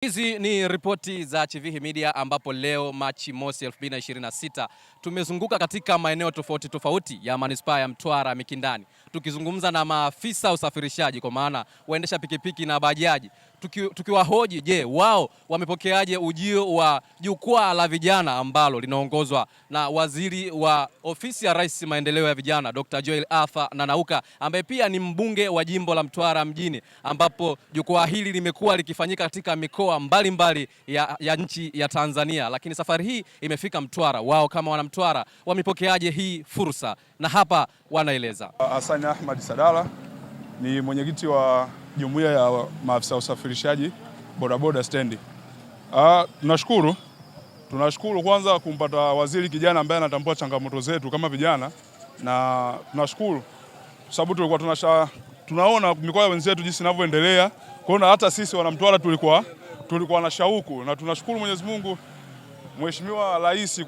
Hizi ni ripoti za Chivihi Media ambapo leo Machi mosi 2026 tumezunguka katika maeneo tofauti tofauti ya manispaa ya Mtwara Mikindani, tukizungumza na maafisa usafirishaji kwa maana waendesha pikipiki na bajaji, tukiwahoji je, wao wamepokeaje ujio wa jukwaa la vijana ambalo linaongozwa na waziri wa ofisi ya Rais maendeleo ya vijana Dr. Joel Arthur Nanauka, ambaye pia ni mbunge wa jimbo la Mtwara mjini, ambapo jukwaa hili limekuwa likifanyika katika mikoa mbalimbali ya nchi ya Tanzania, lakini safari hii imefika Mtwara. Wao kama wana Mtwara wamepokeaje hii fursa, na hapa wanaeleza. Hassan Ahmad Sadala ni mwenyekiti wa jumuiya ya maafisa usafirishaji bodaboda stendi. Tunashukuru kwanza kumpata waziri kijana ambaye anatambua changamoto zetu kama vijana, na tunashukuru sababu tulikuwa tunaona mikoa wenzetu jinsi inavyoendelea, kuona hata sisi wana Mtwara tulikuwa na shauku, na tunashukuru Mwenyezi Mungu Mheshimiwa Rais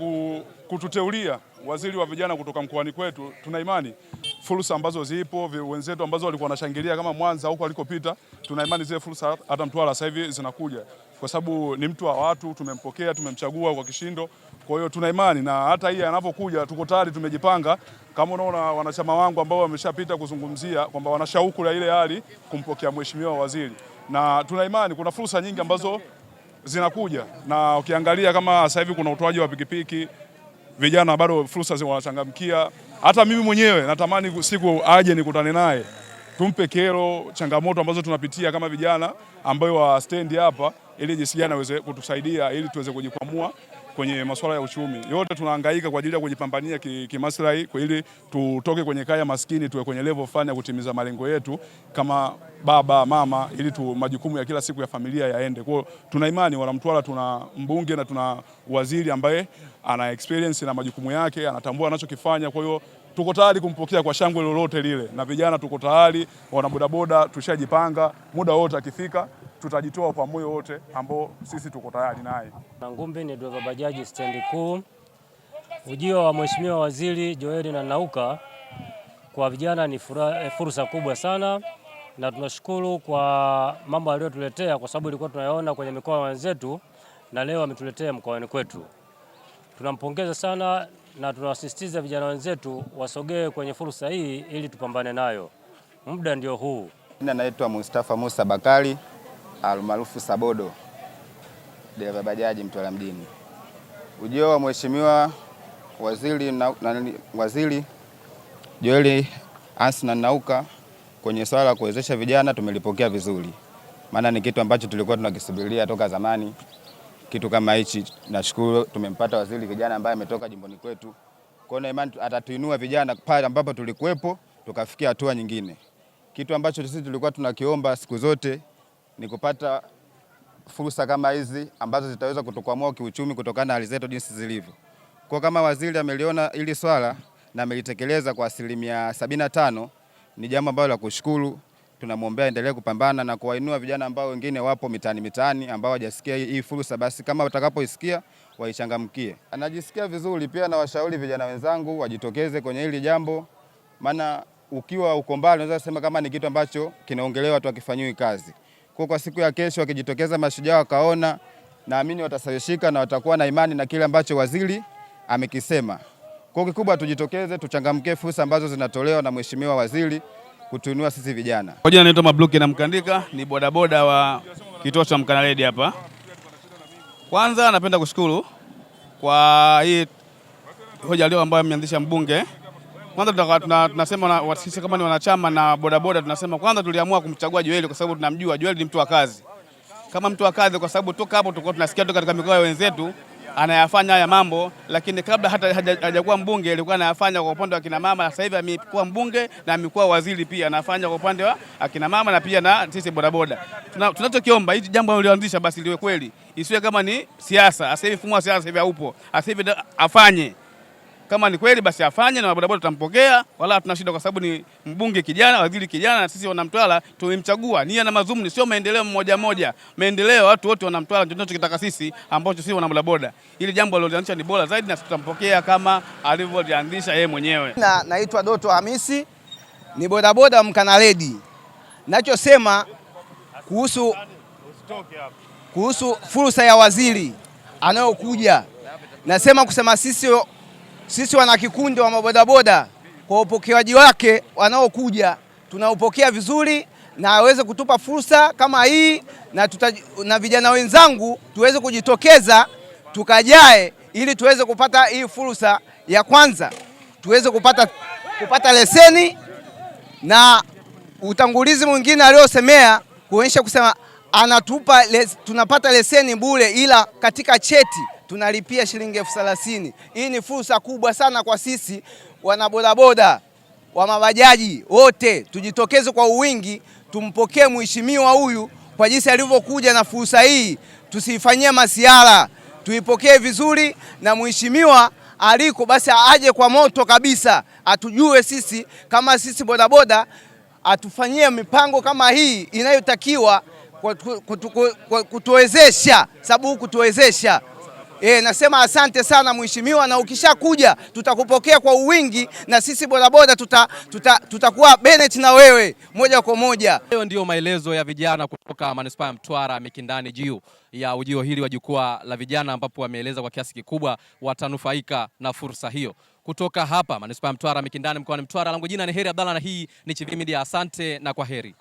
kututeulia waziri wa vijana kutoka mkoani kwetu. Tuna imani fursa ambazo zipo wenzetu ambazo walikuwa wanashangilia kama Mwanza huko alikopita, tuna imani zile fursa hata Mtwara sasa hivi zinakuja, kwa sababu ni mtu wa watu, tumempokea, tumemchagua kwa kishindo. Kwa hiyo tuna imani na hata hii anapokuja tuko tayari, tumejipanga. Kama unaona wanachama wangu ambao wameshapita kuzungumzia kwamba wana shauku ya ile hali kumpokea mheshimiwa waziri, na tuna imani kuna fursa nyingi ambazo zinakuja, na ukiangalia kama sasa hivi kuna utoaji wa pikipiki, vijana bado fursa wanachangamkia. Hata mimi mwenyewe natamani siku aje nikutane naye, tumpe kero changamoto ambazo tunapitia kama vijana ambayo wa stendi hapa, ili jinsi gani aweze kutusaidia ili tuweze kujikwamua kwenye masuala ya uchumi. Yote tunahangaika kwa ajili ya kujipambania kimaslahi ili tutoke kwenye kaya maskini tuwe kwenye level fulani ya kutimiza malengo yetu kama baba mama, ili majukumu ya kila siku ya familia yaende. Kwa hiyo tuna imani wana Mtwara, tuna mbunge na tuna waziri ambaye ana experience na majukumu yake, anatambua anachokifanya. Kwa hiyo tuko tayari kumpokea kwa shangwe lolote lile, na vijana tuko tayari, wana bodaboda tushajipanga, muda wote akifika tutajitoa kwa moyo wote ambao sisi tuko tayari naye. Ngumbi ni dereva bajaji stendi kuu. Ujio wa Mheshimiwa Waziri Joel Nanauka kwa vijana ni fursa kubwa sana, na tunashukuru kwa mambo aliyotuletea, kwa sababu ilikuwa tunayaona kwenye mikoa wenzetu na leo ametuletea mkoani kwetu. Tunampongeza sana na tunawasisitiza vijana wenzetu wasogee kwenye fursa hii ili tupambane nayo. Muda ndio huu. Naitwa Mustafa Musa Bakari almaarufu Sabodo, dereva bajaji Mtwara mjini. Ujio wa Mheshimiwa Waziri Joel Arthur Nanauka kwenye swala la kuwezesha vijana tumelipokea vizuri, maana ni kitu ambacho tulikuwa tunakisubiria toka zamani. Kitu kama hichi, nashukuru tumempata waziri kijana ambaye ametoka jimboni kwetu. Kwa hiyo imani atatuinua vijana pale ambapo tulikuwepo tukafikia hatua nyingine. Kitu ambacho sisi tulikuwa tunakiomba siku zote ni kupata fursa kama hizi ambazo zitaweza kutukwamua kiuchumi kutokana na hali zetu jinsi zilivyo. Kwa kama waziri ameliona hili swala na amelitekeleza kwa 75%, ni jambo ambalo la kushukuru. Tunamwombea endelee kupambana na kuwainua vijana ambao wengine wapo mitaani ambao hawajasikia hii fursa, basi kama watakapoisikia waichangamkie. Anajisikia vizuri pia, na washauri vijana wenzangu wajitokeze kwenye hili jambo, maana ukiwa uko mbali unaweza sema kama ni kitu ambacho kinaongelewa tu akifanyiwi kazi. Kwa siku ya kesho wakijitokeza mashujaa wakaona, naamini watasawishika na watakuwa na imani na kile ambacho waziri amekisema. Kwa kikubwa tujitokeze, tuchangamkie fursa ambazo zinatolewa na Mheshimiwa Waziri kutuinua sisi vijana. Kwa jina naitwa Mabluki na Mkandika, ni bodaboda wa kituo cha Mkanaledi hapa. Kwanza napenda kushukuru kwa hii hoja leo ambayo ameanzisha mbunge. Kwanza tunasema sisi kama ni wanachama na bodaboda tunasema kwanza tuliamua kumchagua Joel kwa sababu tunamjua Joel ni mtu wa kazi. Kama mtu wa kazi, kwa sababu toka hapo tulikuwa tunasikia toka katika mikoa wenzetu anayafanya haya mambo, lakini kabla hata hajakuwa mbunge alikuwa anayafanya kwa upande wa kina mama. Sasa hivi amekuwa mbunge na amekuwa waziri pia, anafanya kwa upande wa akina mama na pia na sisi bodaboda. Tunachokiomba hili jambo aliloanzisha basi liwe kweli, isiwe kama ni siasa. Sasa hivi mfumo wa siasa hivi haupo. Sasa hivi afanye kama ni kweli basi afanye, na bodaboda tutampokea, wala hatuna shida, kwa sababu ni mbunge kijana, waziri kijana, na sisi wana Mtwara tumemchagua. Nia na mazumuni sio maendeleo mmoja, maendeleo watu wote wana Mtwara, ndio tunachotaka sisi, ambacho sisi wana bodaboda. Ili jambo aliloanzisha ni bora zaidi, na tutampokea kama alivyoanzisha yeye mwenyewe. Naitwa Doto Hamisi, ni bodaboda Mkanaledi. Nachosema kuhusu kuhusu fursa ya waziri anayokuja. Nasema kusema sisi wana kikundi wa mabodaboda kwa upokeaji wake wanaokuja tunaupokea vizuri, na aweze kutupa fursa kama hii na vijana wenzangu tuweze kujitokeza tukajae, ili tuweze kupata hii fursa ya kwanza, tuweze kupata leseni, na utangulizi mwingine aliosemea kuonyesha kusema tunapata leseni bure, ila katika cheti tunalipia shilingi 30,000. Hii ni fursa kubwa sana kwa sisi wanabodaboda wa mabajaji wote, tujitokeze kwa wingi, tumpokee mheshimiwa huyu kwa jinsi alivyokuja na fursa hii, tusifanyie masiara, tuipokee vizuri, na mheshimiwa aliko basi aje kwa moto kabisa, atujue sisi kama sisi bodaboda, atufanyie mipango kama hii inayotakiwa kutuwezesha, sababu kutuwezesha. Nasema asante sana mheshimiwa, na ukishakuja tutakupokea kwa wingi, na sisi bodaboda tutakuwa Bennett na wewe moja kwa moja. Hayo ndio maelezo ya vijana kutoka manispaa ya Mtwara Mikindani juu ya ujio hili wa jukwaa la vijana, ambapo wameeleza kwa kiasi kikubwa watanufaika na fursa hiyo. Kutoka hapa manispaa ya Mtwara Mikindani mkoani Mtwara, langu jina ni Heri Abdalla na hii ni Chivihi Media. Asante na kwa heri.